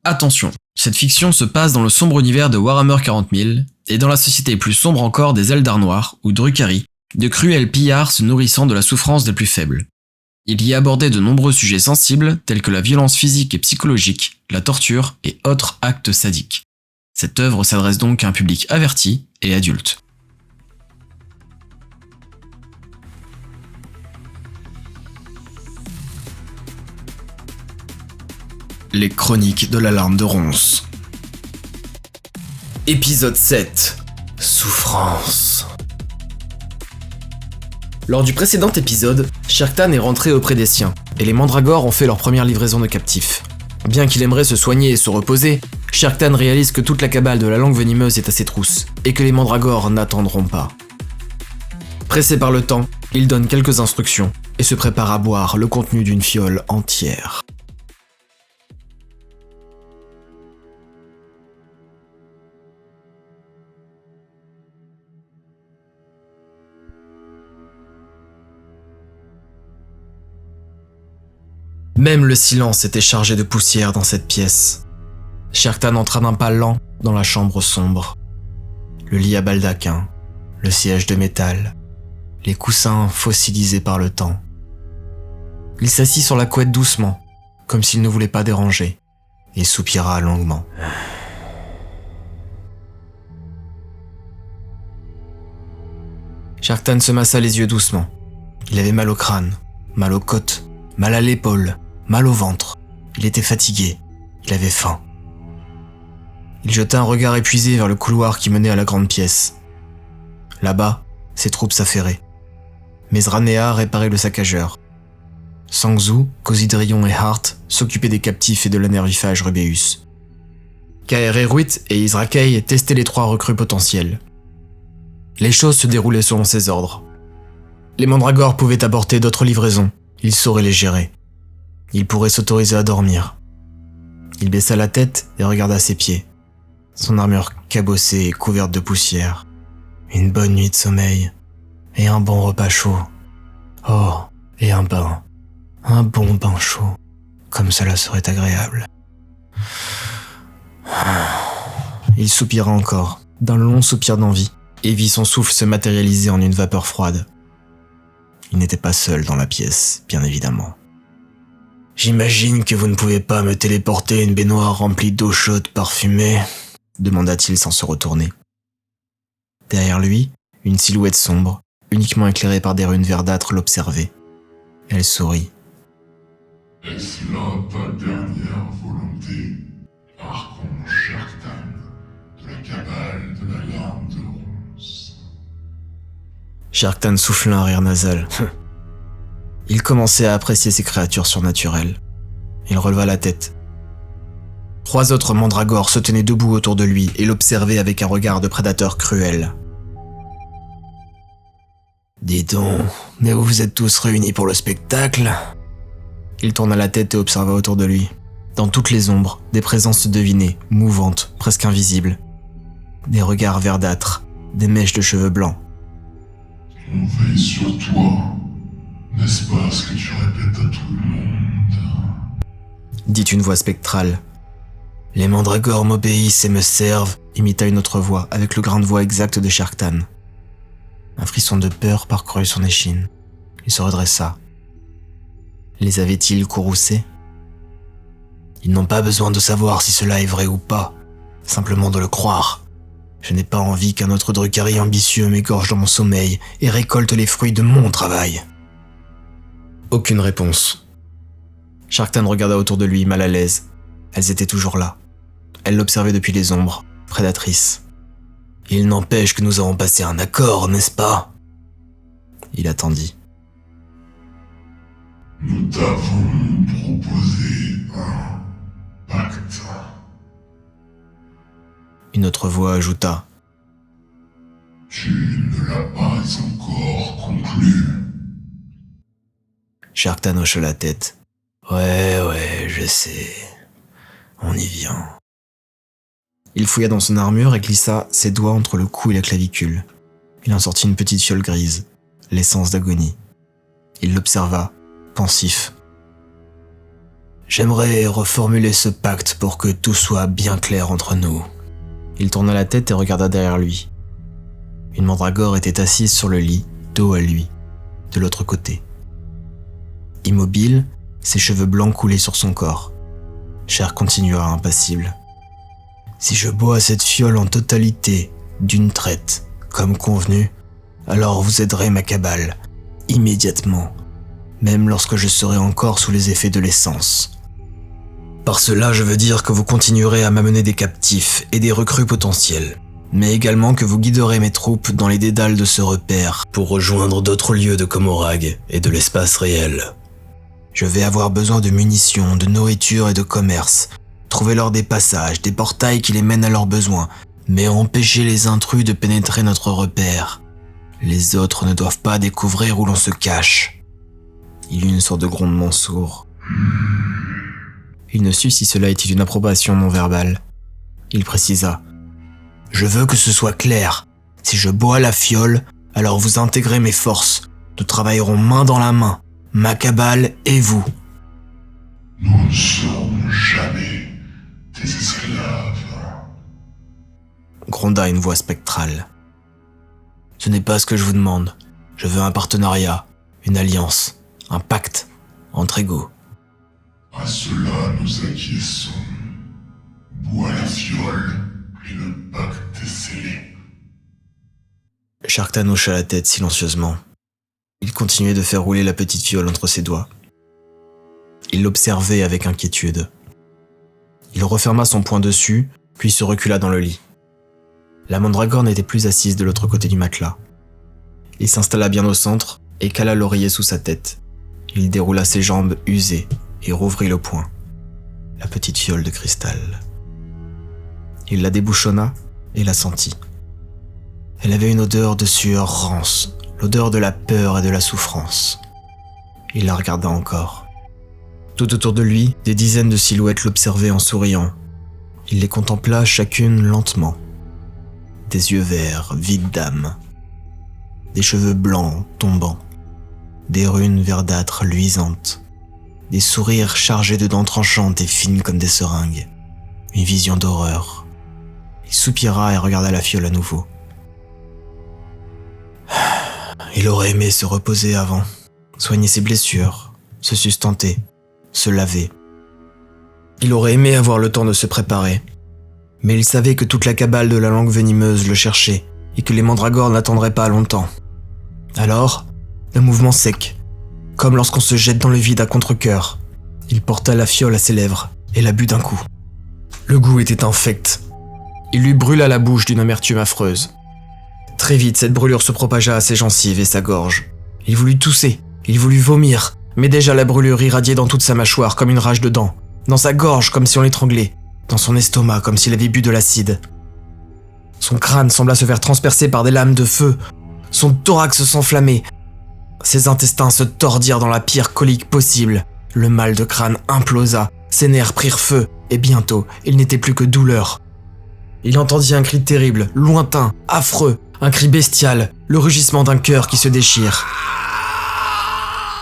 Attention, cette fiction se passe dans le sombre univers de Warhammer 40 000, et dans la société plus sombre encore des Eldar Noirs, ou Drukhari, de cruels pillards se nourrissant de la souffrance des plus faibles. Il y est abordé de nombreux sujets sensibles tels que la violence physique et psychologique, la torture et autres actes sadiques. Cette œuvre s'adresse donc à un public averti et adulte. Les Chroniques de l'alarme de Ronce. Épisode 7. Souffrance. Lors du précédent épisode, Sherktan est rentré auprès des siens, et les Mandragores ont fait leur première livraison de captifs. Bien qu'il aimerait se soigner et se reposer, Sherktan réalise que toute la cabale de la langue venimeuse est à ses trousses, et que les Mandragores n'attendront pas. Pressé par le temps, il donne quelques instructions, et se prépare à boire le contenu d'une fiole entière. Même le silence était chargé de poussière dans cette pièce. Sherktan entra d'un pas lent dans la chambre sombre. Le lit à baldaquin, le siège de métal, les coussins fossilisés par le temps. Il s'assit sur la couette doucement, comme s'il ne voulait pas déranger, et soupira longuement. Sherktan se massa les yeux doucement. Il avait mal au crâne, mal aux côtes, mal à l'épaule, mal au ventre. Il était fatigué. Il avait faim. Il jeta un regard épuisé vers le couloir qui menait à la grande pièce. Là-bas, ses troupes s'affairaient. Mezranea réparait le saccageur. Sangzu, Cosidrion et Hart s'occupaient des captifs et de l'énervifage Rubeus. Kaereruit et Izrakei testaient les 3 recrues potentielles. Les choses se déroulaient selon ses ordres. Les Mandragores pouvaient apporter d'autres livraisons. Il saurait les gérer. Il pourrait s'autoriser à dormir. Il baissa la tête et regarda ses pieds. Son armure cabossée et couverte de poussière. Une bonne nuit de sommeil. Et un bon repas chaud. Oh, et un bain. Un bon bain chaud. Comme cela serait agréable. Il soupira encore, d'un long soupir d'envie, et vit son souffle se matérialiser en une vapeur froide. Il n'était pas seul dans la pièce, bien évidemment. « J'imagine que vous ne pouvez pas me téléporter une baignoire remplie d'eau chaude parfumée ?» demanda-t-il sans se retourner. Derrière lui, une silhouette sombre, uniquement éclairée par des runes verdâtres, l'observait. Elle sourit. « Est-ce là ta dernière volonté, archonge Sherktan, de la cabale de la larme de Ronce ?» Sherktan souffla un rire nasal. Il commençait à apprécier ces créatures surnaturelles. Il releva la tête. 3 autres Mandragores se tenaient debout autour de lui et l'observaient avec un regard de prédateur cruel. « Dis donc, mais vous êtes tous réunis pour le spectacle ?» Il tourna la tête et observa autour de lui. Dans toutes les ombres, des présences se devinaient, mouvantes, presque invisibles. Des regards verdâtres, des mèches de cheveux blancs. « On veille sur toi. N'est-ce pas ce que tu répètes à tout le monde ?» dit une voix spectrale. « Les Mandragores m'obéissent et me servent » imita une autre voix, avec le grain de voix exact de Sherktan. Un frisson de peur parcourut son échine. Il se redressa. Les avait-il courroucés ? Ils n'ont pas besoin de savoir si cela est vrai ou pas, simplement de le croire. Je n'ai pas envie qu'un autre Drukhari ambitieux m'égorge dans mon sommeil et récolte les fruits de mon travail. Aucune réponse. Sherktan regarda autour de lui, mal à l'aise. Elles étaient toujours là. Elle l'observait depuis les ombres, prédatrice. « Il n'empêche que nous avons passé un accord, n'est-ce pas ?» Il attendit. « Nous t'avons proposé un pacte. » Une autre voix ajouta. « Tu ne l'as pas encore conclu. » Sherktan hocha la tête. « Ouais, je sais. On y vient. » Il fouilla dans son armure et glissa ses doigts entre le cou et la clavicule. Il en sortit une petite fiole grise, l'essence d'agonie. Il l'observa, pensif. J'aimerais reformuler ce pacte pour que tout soit bien clair entre nous. » Il tourna la tête et regarda derrière lui. Une mandragore était assise sur le lit, dos à lui, de l'autre côté. Immobile, ses cheveux blancs coulaient sur son corps. Cher continua impassible. « Si je bois cette fiole en totalité, d'une traite, comme convenu, alors vous aiderez ma cabale, immédiatement, même lorsque je serai encore sous les effets de l'essence. Par cela, je veux dire que vous continuerez à m'amener des captifs et des recrues potentiels, mais également que vous guiderez mes troupes dans les dédales de ce repère pour rejoindre d'autres lieux de Comorag et de l'espace réel. Je vais avoir besoin de munitions, de nourriture et de commerce. Trouvez-leur des passages, des portails qui les mènent à leurs besoins, mais empêchez les intrus de pénétrer notre repère. Les autres ne doivent pas découvrir où l'on se cache. » Il eut une sorte de grondement sourd. Il ne sut si cela était une approbation non verbale. Il précisa. « Je veux que ce soit clair. Si je bois la fiole, alors vous intégrez mes forces. Nous travaillerons main dans la main, ma cabale et vous. » « Nous ne serons jamais des esclaves. » gronda une voix spectrale. « Ce n'est pas ce que je vous demande. Je veux un partenariat, une alliance, un pacte entre égaux. » À cela nous acquiesçons. Bois la fiole et le pacte est scellé. Sharktan hocha la tête silencieusement. Il continuait de faire rouler la petite fiole entre ses doigts. Il l'observait avec inquiétude. Il referma son poing dessus, puis se recula dans le lit. La mandragore n'était plus assise de l'autre côté du matelas. Il s'installa bien au centre et cala l'oreiller sous sa tête. Il déroula ses jambes usées et rouvrit le poing. La petite fiole de cristal. Il la débouchonna et la sentit. Elle avait une odeur de sueur rance, l'odeur de la peur et de la souffrance. Il la regarda encore. Tout autour de lui, des dizaines de silhouettes l'observaient en souriant. Il les contempla chacune lentement. Des yeux verts, vides d'âme. Des cheveux blancs tombants. Des runes verdâtres luisantes. Des sourires chargés de dents tranchantes et fines comme des seringues. Une vision d'horreur. Il soupira et regarda la fiole à nouveau. Il aurait aimé se reposer avant, soigner ses blessures, se sustenter, se laver. Il aurait aimé avoir le temps de se préparer. Mais il savait que toute la cabale de la langue venimeuse le cherchait et que les mandragores n'attendraient pas longtemps. Alors, le mouvement sec, comme lorsqu'on se jette dans le vide à contre-cœur, il porta la fiole à ses lèvres et la but d'un coup. Le goût était infect. Il lui brûla la bouche d'une amertume affreuse. Très vite, cette brûlure se propagea à ses gencives et sa gorge. Il voulut tousser, il voulut vomir, mais déjà la brûlure irradiait dans toute sa mâchoire comme une rage de dents, dans sa gorge comme si on l'étranglait, dans son estomac comme s'il avait bu de l'acide. Son crâne sembla se faire transpercer par des lames de feu, son thorax s'enflammait, ses intestins se tordirent dans la pire colique possible, le mal de crâne implosa, ses nerfs prirent feu, et bientôt, il n'était plus que douleur. Il entendit un cri terrible, lointain, affreux, un cri bestial, le rugissement d'un cœur qui se déchire.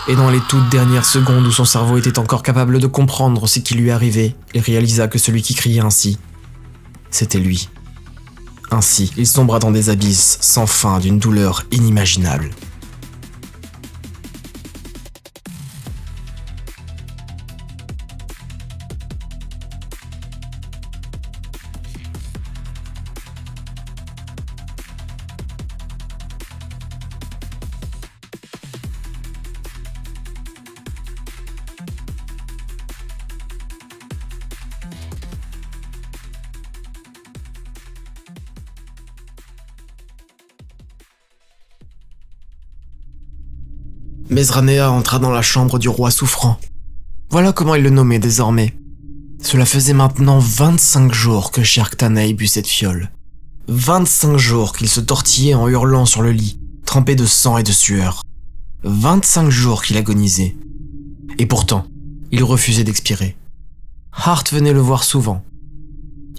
Et dans les toutes dernières secondes où son cerveau était encore capable de comprendre ce qui lui arrivait, il réalisa que celui qui criait ainsi, c'était lui. Ainsi, il sombra dans des abysses sans fin d'une douleur inimaginable. Mesranea entra dans la chambre du roi souffrant. Voilà comment il le nommait désormais. Cela faisait maintenant 25 jours que Sharktan bu cette fiole. 25 jours qu'il se tortillait en hurlant sur le lit, trempé de sang et de sueur. 25 jours qu'il agonisait. Et pourtant, il refusait d'expirer. Hart venait le voir souvent.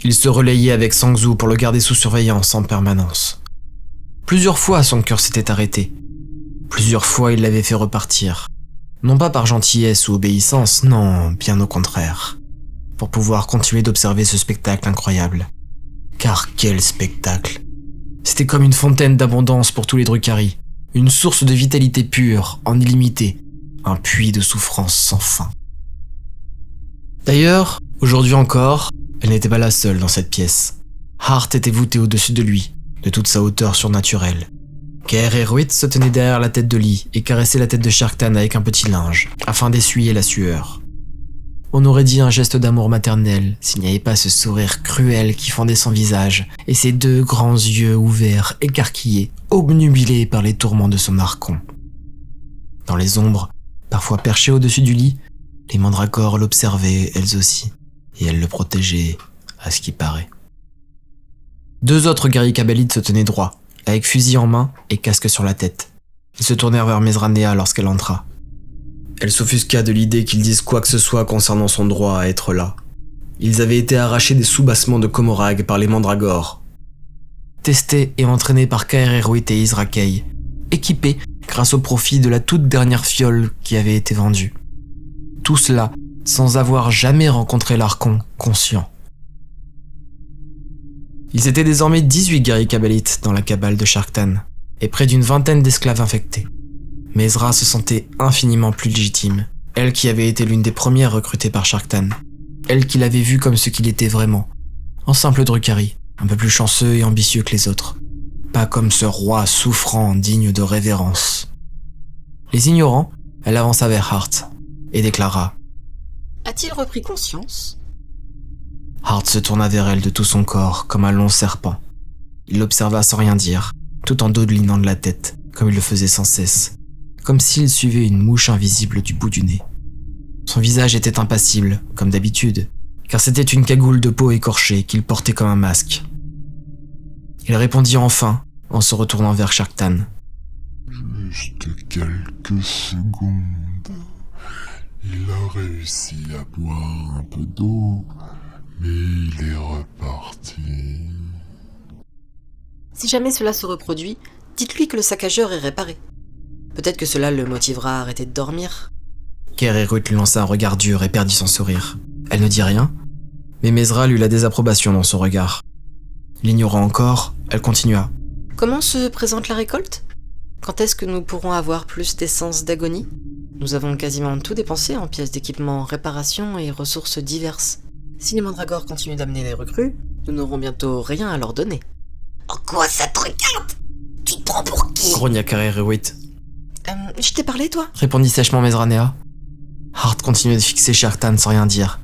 Il se relayait avec Sangzu pour le garder sous surveillance en permanence. Plusieurs fois, son cœur s'était arrêté. Plusieurs fois, il l'avait fait repartir. Non pas par gentillesse ou obéissance, non, bien au contraire. Pour pouvoir continuer d'observer ce spectacle incroyable. Car quel spectacle! C'était comme une fontaine d'abondance pour tous les Drukhari, une source de vitalité pure, en illimité, un puits de souffrance sans fin. D'ailleurs, aujourd'hui encore, elle n'était pas la seule dans cette pièce. Hart était voûté au-dessus de lui, de toute sa hauteur surnaturelle. Kereruit se tenait derrière la tête de Lee et caressait la tête de Shark Tan avec un petit linge, afin d'essuyer la sueur. On aurait dit un geste d'amour maternel s'il n'y avait pas ce sourire cruel qui fendait son visage et ses deux grands yeux ouverts, écarquillés, obnubilés par les tourments de son archon. Dans les ombres, parfois perchées au-dessus du lit, les mandragores l'observaient elles aussi, et elles le protégeaient, à ce qui paraît. 2 autres guerriers kabbalites se tenaient droit, avec fusil en main et casque sur la tête. Ils se tournèrent vers Mesranea lorsqu'elle entra. Elle s'offusqua de l'idée qu'ils disent quoi que ce soit concernant son droit à être là. Ils avaient été arrachés des soubassements de Komorag par les mandragores. Testés et entraînés par Kereruit et Izrakei, équipés grâce au profit de la toute dernière fiole qui avait été vendue. Tout cela sans avoir jamais rencontré l'Archon conscient. Ils étaient désormais 18 guerriers kabbalites dans la cabale de Shark Tan, et près d'une vingtaine d'esclaves infectés. Mezra se sentait infiniment plus légitime, elle qui avait été l'une des premières recrutées par Shark Tan, elle qui l'avait vu comme ce qu'il était vraiment, un simple Drukhari, un peu plus chanceux et ambitieux que les autres, pas comme ce roi souffrant digne de révérence. Les ignorant, elle avança vers Hart et déclara « A-t-il repris conscience ?» Hart se tourna vers elle de tout son corps, comme un long serpent. Il l'observa sans rien dire, tout en dodelinant de la tête, comme il le faisait sans cesse, comme s'il suivait une mouche invisible du bout du nez. Son visage était impassible, comme d'habitude, car c'était une cagoule de peau écorchée qu'il portait comme un masque. Il répondit enfin, en se retournant vers Shark Tan. Juste quelques secondes. Il a réussi à boire un peu d'eau, mais il est reparti. Si jamais cela se reproduit, dites-lui que le saccageur est réparé. Peut-être que cela le motivera à arrêter de dormir. Kereruit lui lança un regard dur et perdit son sourire. Elle ne dit rien, mais Mezra lut la désapprobation dans son regard. L'ignorant encore, elle continua. Comment se présente la récolte ? Quand est-ce que nous pourrons avoir plus d'essence d'agonie ? Nous avons quasiment tout dépensé en pièces d'équipement, réparations et ressources diverses. Si les mandragores continuent d'amener les recrues, nous n'aurons bientôt rien à leur donner. En quoi ça te regarde ? Tu te prends pour qui ? Grogna Kereruit. Je t'ai parlé, toi ? Répondit sèchement Mesranea. Hart continuait de fixer Shark Tan sans rien dire.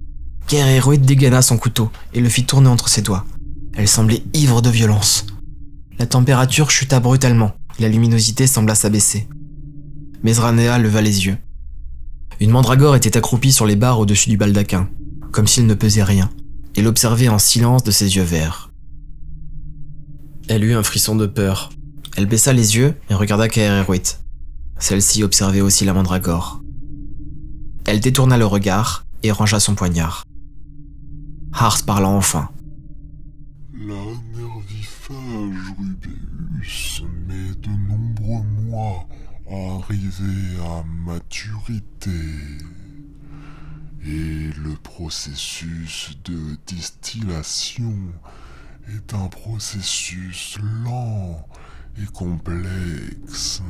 Kereruit dégaina son couteau et le fit tourner entre ses doigts. Elle semblait ivre de violence. La température chuta brutalement et la luminosité sembla s'abaisser. Mesranea leva les yeux. Une mandragore était accroupie sur les barres au-dessus du baldaquin, comme s'il ne pesait rien, et l'observait en silence de ses yeux verts. Elle eut un frisson de peur. Elle baissa les yeux et regarda Kereruit. Celle-ci observait aussi la mandragore. Elle détourna le regard et rangea son poignard. Hart parla enfin. La nerviphage Rubeus met de nombreux mois à arriver à maturité. Et le processus de distillation est un processus lent et complexe.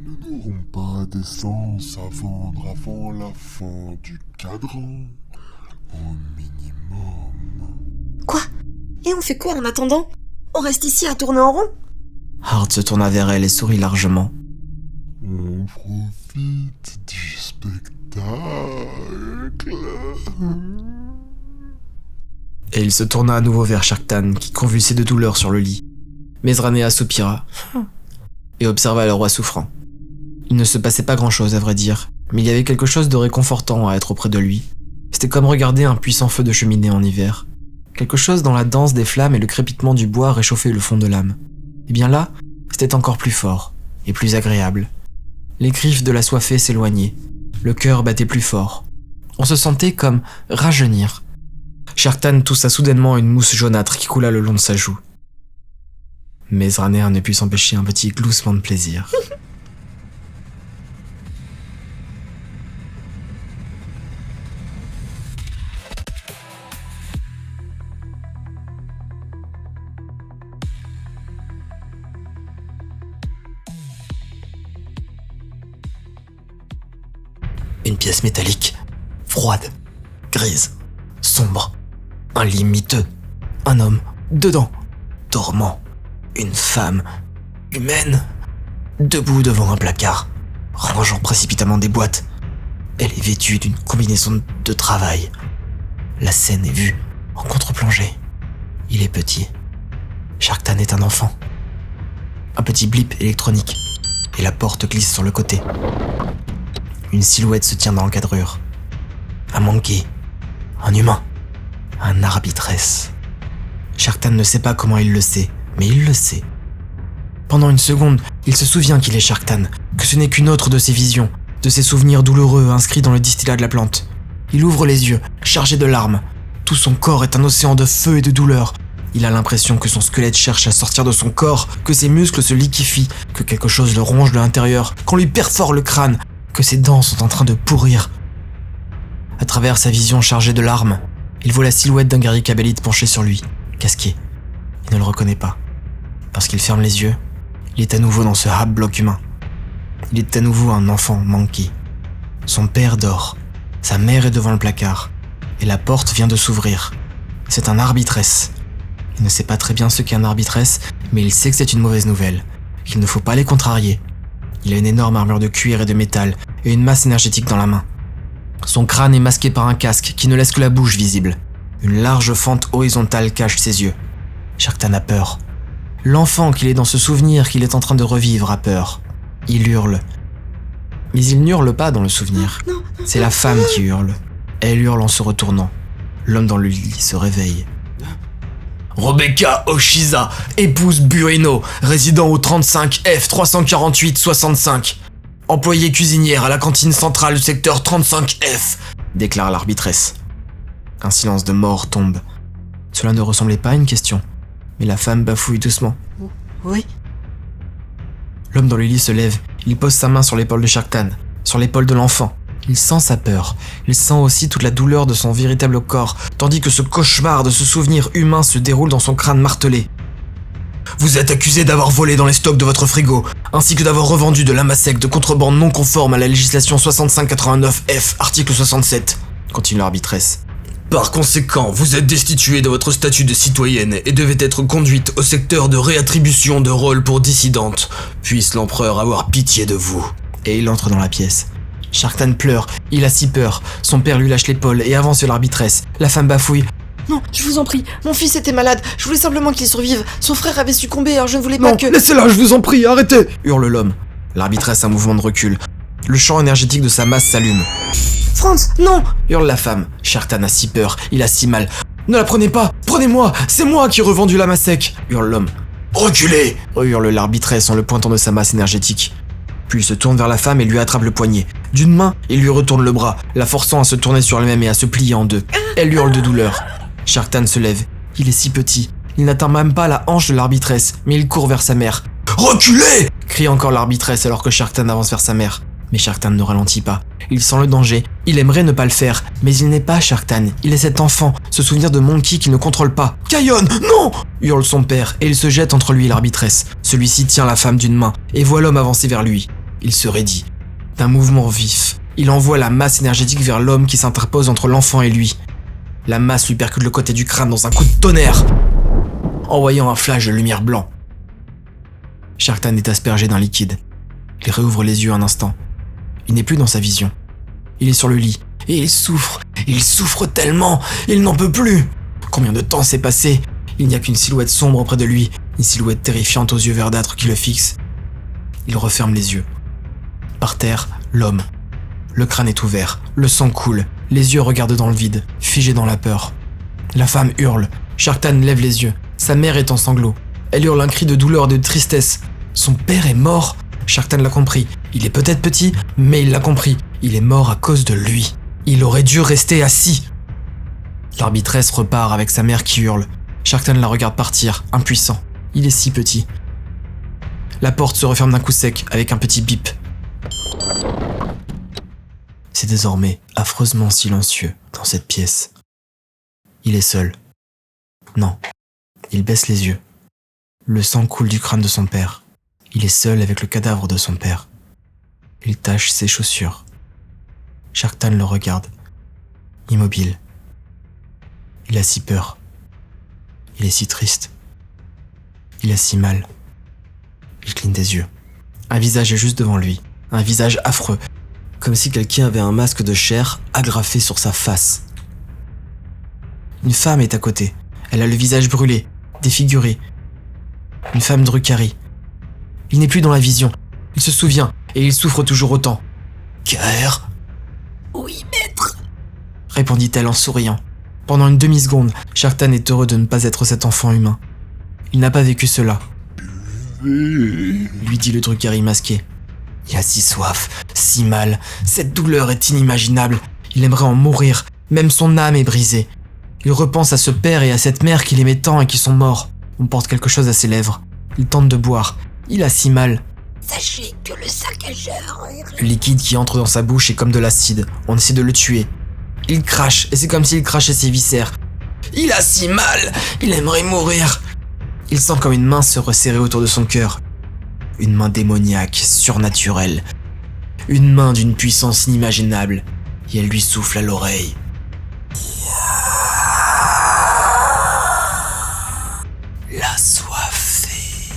Nous n'aurons pas d'essence à vendre avant la fin du cadran, au minimum. Quoi ? Et on fait quoi en attendant ? On reste ici à tourner en rond ? Hart se tourna vers elle et sourit largement. On profite du spectacle. Et il se tourna à nouveau vers Shark Tan, qui convulsait de douleur sur le lit. Mesranea soupira et observa le roi souffrant. Il ne se passait pas grand-chose, à vrai dire, mais il y avait quelque chose de réconfortant à être auprès de lui. C'était comme regarder un puissant feu de cheminée en hiver. Quelque chose dans la danse des flammes et le crépitement du bois réchauffait le fond de l'âme. Et bien là, c'était encore plus fort et plus agréable. Les griffes de la soifée s'éloignaient. Le cœur battait plus fort. On se sentait comme rajeunir. Shark Tan toussa soudainement une mousse jaunâtre qui coula le long de sa joue. Mesranea ne put s'empêcher un petit gloussement de plaisir. Une pièce métallique, froide, grise, sombre. Un lit miteux, un homme, dedans, dormant. Une femme, humaine, debout devant un placard, rangeant précipitamment des boîtes. Elle est vêtue d'une combinaison de travail. La scène est vue en contre-plongée. Il est petit. Sharktan est un enfant. Un petit blip électronique, et la porte glisse sur le côté. Une silhouette se tient dans l'encadrure. Un monkey, un humain, un arbitresse. Sharktan ne sait pas comment il le sait, mais il le sait. Pendant une seconde, il se souvient qu'il est Sharktan, que ce n'est qu'une autre de ses visions, de ses souvenirs douloureux inscrits dans le distillat de la plante. Il ouvre les yeux, chargé de larmes. Tout son corps est un océan de feu et de douleur. Il a l'impression que son squelette cherche à sortir de son corps, que ses muscles se liquéfient, que quelque chose le ronge de l'intérieur, qu'on lui perfore le crâne, que ses dents sont en train de pourrir. À travers sa vision chargée de larmes, il voit la silhouette d'un Gary Kabelite penché sur lui, casqué. Il ne le reconnaît pas. Parce qu'il ferme les yeux, il est à nouveau dans ce hab-bloc humain. Il est à nouveau un enfant manqué. Son père dort, sa mère est devant le placard, et la porte vient de s'ouvrir. C'est un arbitresse. Il ne sait pas très bien ce qu'est un arbitresse, mais il sait que c'est une mauvaise nouvelle. Il ne faut pas les contrarier. Il a une énorme armure de cuir et de métal, et une masse énergétique dans la main. Son crâne est masqué par un casque qui ne laisse que la bouche visible. Une large fente horizontale cache ses yeux. Sharktan a peur. L'enfant qu'il est dans ce souvenir qu'il est en train de revivre a peur. Il hurle. Mais il n'hurle pas dans le souvenir. C'est la femme qui hurle. Elle hurle en se retournant. L'homme dans le lit se réveille. Rebecca Oshiza, épouse Burino, résident au 35 F 348 65. Employée cuisinière à la cantine centrale du secteur 35 F, déclare l'arbitresse. Un silence de mort tombe. Cela ne ressemblait pas à une question, mais la femme bafouille doucement. Oui. L'homme dans le lit se lève, il pose sa main sur l'épaule de Sharktan, sur l'épaule de l'enfant. Il sent sa peur, il sent aussi toute la douleur de son véritable corps, tandis que ce cauchemar de ce souvenir humain se déroule dans son crâne martelé. Vous êtes accusé d'avoir volé dans les stocks de votre frigo, ainsi que d'avoir revendu de l'amasec de contrebande non conforme à la législation 6589 F, article 67, continue l'arbitresse. Par conséquent, vous êtes destitué de votre statut de citoyenne et devez être conduite au secteur de réattribution de rôle pour dissidente. Puisse l'empereur avoir pitié de vous. Et il entre dans la pièce. Sharktan pleure, il a si peur. Son père lui lâche l'épaule et avance vers l'arbitresse. La femme bafouille. Non, je vous en prie, mon fils était malade, je voulais simplement qu'il survive. Son frère avait succombé, alors je ne voulais pas que... Laissez-la, je vous en prie, arrêtez hurle l'homme. L'arbitresse a un mouvement de recul. Le champ énergétique de sa masse s'allume. Franz, non! Hurle la femme. Sharktan a si peur, il a si mal. Ne la prenez pas! Prenez-moi! C'est moi qui ai revendu l'amasec! Hurle l'homme. Reculez! Hurle l'arbitresse en le pointant de sa masse énergétique. Puis il se tourne vers la femme et lui attrape le poignet. D'une main, il lui retourne le bras, la forçant à se tourner sur elle-même et à se plier en deux. Elle hurle de douleur. Sharktan se lève. Il est si petit. Il n'atteint même pas la hanche de l'arbitresse, mais il court vers sa mère. Reculez! Crie encore l'arbitresse alors que Sharktan avance vers sa mère. Mais Sharktan ne ralentit pas. Il sent le danger. Il aimerait ne pas le faire, mais il n'est pas Sharktan. Il est cet enfant, ce souvenir de Monkey qui ne contrôle pas. Kayon, non! Hurle son père et il se jette entre lui et l'arbitresse. Celui-ci tient la femme d'une main et voit l'homme avancer vers lui. Il se raidit. D'un mouvement vif, il envoie la masse énergétique vers l'homme qui s'interpose entre l'enfant et lui. La masse lui percute le côté du crâne dans un coup de tonnerre, envoyant un flash de lumière blanc. Sharktan est aspergé d'un liquide. Il réouvre les yeux un instant. Il n'est plus dans sa vision. Il est sur le lit et il souffre tellement, il n'en peut plus. Combien de temps s'est passé? Il n'y a qu'une silhouette sombre près de lui, une silhouette terrifiante aux yeux verdâtres qui le fixe. Il referme les yeux. Par terre, l'homme. Le crâne est ouvert, le sang coule, les yeux regardent dans le vide, figés dans la peur. La femme hurle, Sharktan lève les yeux, sa mère est en sanglots. Elle hurle un cri de douleur et de tristesse. Son père est mort. Sharktan l'a compris. Il est peut-être petit, mais il l'a compris. Il est mort à cause de lui. Il aurait dû rester assis. L'arbitresse repart avec sa mère qui hurle. Sharktan la regarde partir, impuissant. Il est si petit. La porte se referme d'un coup sec avec un petit bip. C'est désormais affreusement silencieux dans cette pièce. Il est seul. Non, il baisse les yeux. Le sang coule du crâne de son père. Il est seul avec le cadavre de son père. Il tâche ses chaussures. Sharktan le regarde, immobile. Il a si peur. Il est si triste. Il a si mal. Il cligne des yeux. Un visage est juste devant lui. Un visage affreux. Comme si quelqu'un avait un masque de chair agrafé sur sa face. Une femme est à côté. Elle a le visage brûlé, défiguré. Une femme Drukhari. Il n'est plus dans la vision. Il se souvient et il souffre toujours autant. Kaer ? Oui, maître. Répondit-elle en souriant. Pendant une demi-seconde, Sharktan est heureux de ne pas être cet enfant humain. Il n'a pas vécu cela. Lui dit le Drukhari masqué. Il a si soif, si mal, cette douleur est inimaginable. Il aimerait en mourir, même son âme est brisée. Il repense à ce père et à cette mère qu'il aimait tant et qui sont morts. On porte quelque chose à ses lèvres. Il tente de boire. Il a si mal. Sachez que le saccageur... Le liquide qui entre dans sa bouche est comme de l'acide. On essaie de le tuer. Il crache, et c'est comme s'il crachait ses viscères. Il a si mal, il aimerait mourir. Il sent comme une main se resserrer autour de son cœur. Une main démoniaque, surnaturelle. Une main d'une puissance inimaginable. Et elle lui souffle à l'oreille. La soifée.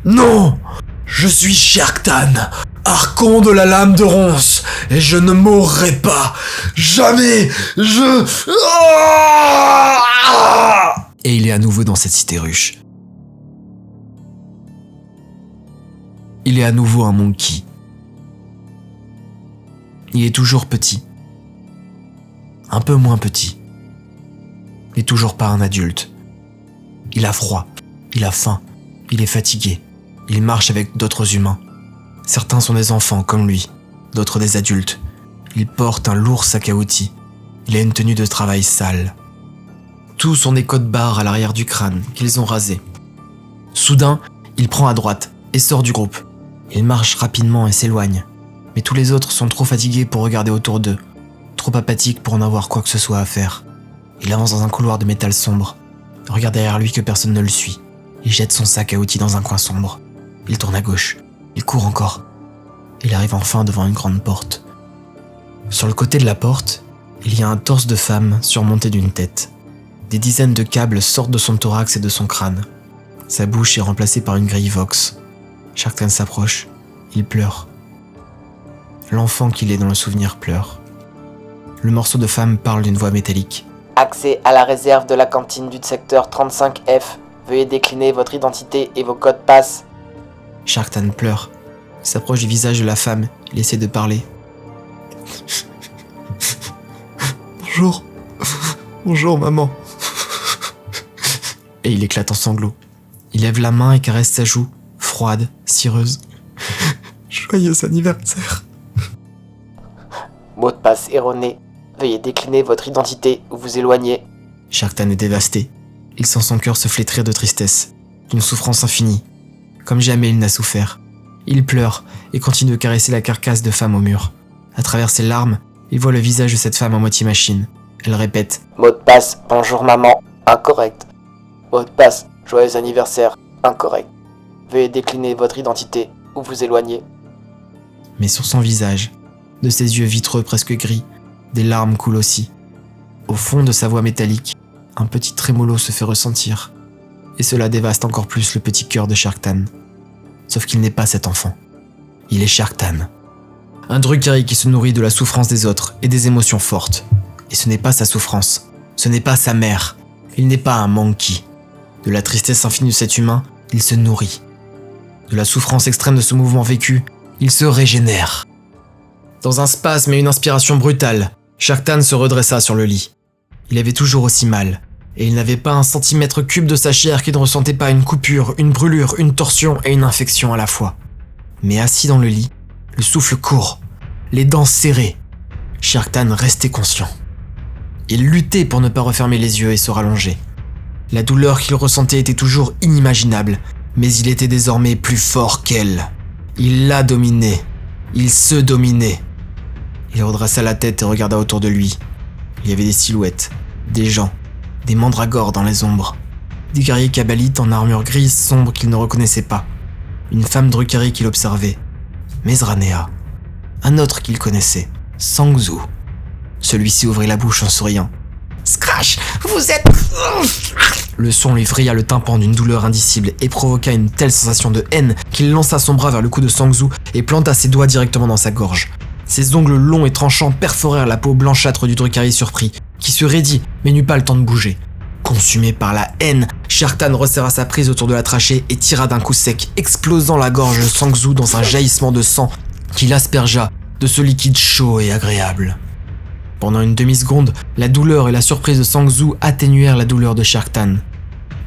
Non! Je suis Sharktan, archon de la lame de ronce, et je ne mourrai pas. Jamais Et il est à nouveau dans cette cité ruche. Il est à nouveau un monkey. Il est toujours petit. Un peu moins petit. Mais toujours pas un adulte. Il a froid, il a faim, il est fatigué. Il marche avec d'autres humains. Certains sont des enfants comme lui, d'autres des adultes. Il porte un lourd sac à outils. Il a une tenue de travail sale. Tous ont des codes-barres à l'arrière du crâne qu'ils ont rasés. Soudain, il prend à droite et sort du groupe. Il marche rapidement et s'éloigne. Mais tous les autres sont trop fatigués pour regarder autour d'eux, trop apathiques pour en avoir quoi que ce soit à faire. Il avance dans un couloir de métal sombre. Regarde derrière lui que personne ne le suit. Il jette son sac à outils dans un coin sombre. Il tourne à gauche. Il court encore. Il arrive enfin devant une grande porte. Sur le côté de la porte, il y a un torse de femme surmonté d'une tête. Des dizaines de câbles sortent de son thorax et de son crâne. Sa bouche est remplacée par une grille Vox. Sharktan s'approche. Il pleure. L'enfant qu'il est dans le souvenir pleure. Le morceau de femme parle d'une voix métallique. Accès à la réserve de la cantine du secteur 35F. Veuillez décliner votre identité et vos codes passe. Sharktan pleure. Il s'approche du visage de la femme. Il essaie de parler. Bonjour. Bonjour, maman. Et il éclate en sanglots. Il lève la main et caresse sa joue, froide, cireuse. Joyeux anniversaire. Mot de passe erroné. Veuillez décliner votre identité ou vous éloigner. Sharktan est dévasté. Il sent son cœur se flétrir de tristesse, d'une souffrance infinie. Comme jamais il n'a souffert. Il pleure et continue de caresser la carcasse de femme au mur. À travers ses larmes, il voit le visage de cette femme à moitié machine. Elle répète « Mot de passe, bonjour maman, incorrect. Mot de passe, joyeux anniversaire, incorrect. Veuillez décliner votre identité ou vous éloigner. » Mais sur son visage, de ses yeux vitreux presque gris, des larmes coulent aussi. Au fond de sa voix métallique, un petit trémolo se fait ressentir. Et cela dévaste encore plus le petit cœur de Sharktan. Sauf qu'il n'est pas cet enfant. Il est Sharktan. Un Drukhari qui se nourrit de la souffrance des autres et des émotions fortes. Et ce n'est pas sa souffrance. Ce n'est pas sa mère. Il n'est pas un monkey. De la tristesse infinie de cet humain, il se nourrit. De la souffrance extrême de ce mouvement vécu, il se régénère. Dans un spasme et une inspiration brutale, Sharktan se redressa sur le lit. Il avait toujours aussi mal, et il n'avait pas un centimètre cube de sa chair qui ne ressentait pas une coupure, une brûlure, une torsion et une infection à la fois. Mais assis dans le lit, le souffle court, les dents serrées, Sharktan restait conscient. Il luttait pour ne pas refermer les yeux et se rallonger. La douleur qu'il ressentait était toujours inimaginable, mais il était désormais plus fort qu'elle. Il la dominait. Il se dominait. Il redressa la tête et regarda autour de lui. Il y avait des silhouettes, des gens, des mandragores dans les ombres, des guerriers kabbalites en armure grise sombre qu'il ne reconnaissait pas, une femme Drukhari qu'il observait, Mesranea, un autre qu'il connaissait, Sang Tzu. Celui-ci ouvrit la bouche en souriant. Scratch, vous êtes... Le son lui vrilla le tympan d'une douleur indicible et provoqua une telle sensation de haine qu'il lança son bras vers le cou de Sang Tzu et planta ses doigts directement dans sa gorge. Ses ongles longs et tranchants perforèrent la peau blanchâtre du Drukhari surpris, qui se raidit mais n'eut pas le temps de bouger. Consumé par la haine, Shere Khan resserra sa prise autour de la trachée et tira d'un coup sec, explosant la gorge de Sang Tzu dans un jaillissement de sang qui l'aspergea de ce liquide chaud et agréable. Pendant une demi-seconde, la douleur et la surprise de Sang Tzu atténuèrent la douleur de Shere Khan.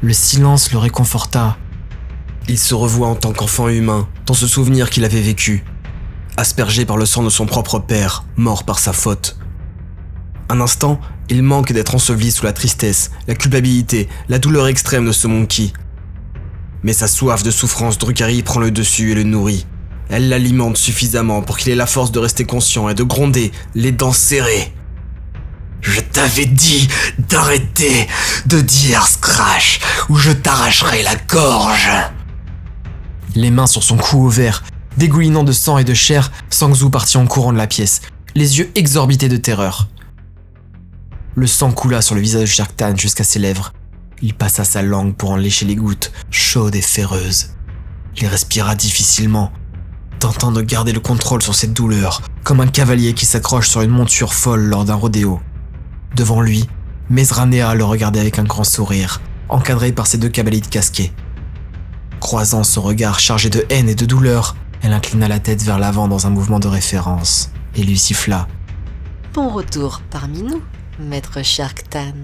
Le silence le réconforta. Il se revoit en tant qu'enfant humain, dans ce souvenir qu'il avait vécu, aspergé par le sang de son propre père, mort par sa faute. Un instant, il manque d'être enseveli sous la tristesse, la culpabilité, la douleur extrême de ce monkey. Mais sa soif de souffrance Drukhari prend le dessus et le nourrit. Elle l'alimente suffisamment pour qu'il ait la force de rester conscient et de gronder, les dents serrées. Je t'avais dit d'arrêter de dire Scratch ou je t'arracherai la gorge. Les mains sur son cou ouvert, dégoulinant de sang et de chair, Sang Tzu partit en courant de la pièce, les yeux exorbités de terreur. Le sang coula sur le visage de Shere Khan jusqu'à ses lèvres. Il passa sa langue pour en lécher les gouttes, chaudes et ferreuses. Il respira difficilement, tentant de garder le contrôle sur cette douleur, comme un cavalier qui s'accroche sur une monture folle lors d'un rodéo. Devant lui, Mesranea le regardait avec un grand sourire, encadré par ses 2 cabalites casqués. Croisant son regard chargé de haine et de douleur, elle inclina la tête vers l'avant dans un mouvement de référence et lui siffla. Bon retour parmi nous, maître Shere Khan.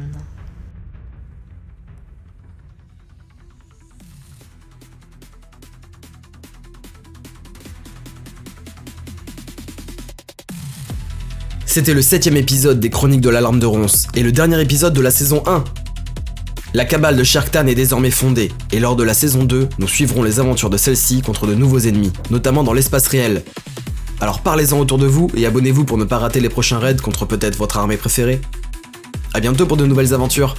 C'était le 7e épisode des Chroniques de l'Alarme de Ronce et le dernier épisode de la saison 1. La cabale de Shere Khan est désormais fondée, et lors de la saison 2, nous suivrons les aventures de celle-ci contre de nouveaux ennemis, notamment dans l'espace réel. Alors parlez-en autour de vous et abonnez-vous pour ne pas rater les prochains raids contre peut-être votre armée préférée. A bientôt pour de nouvelles aventures.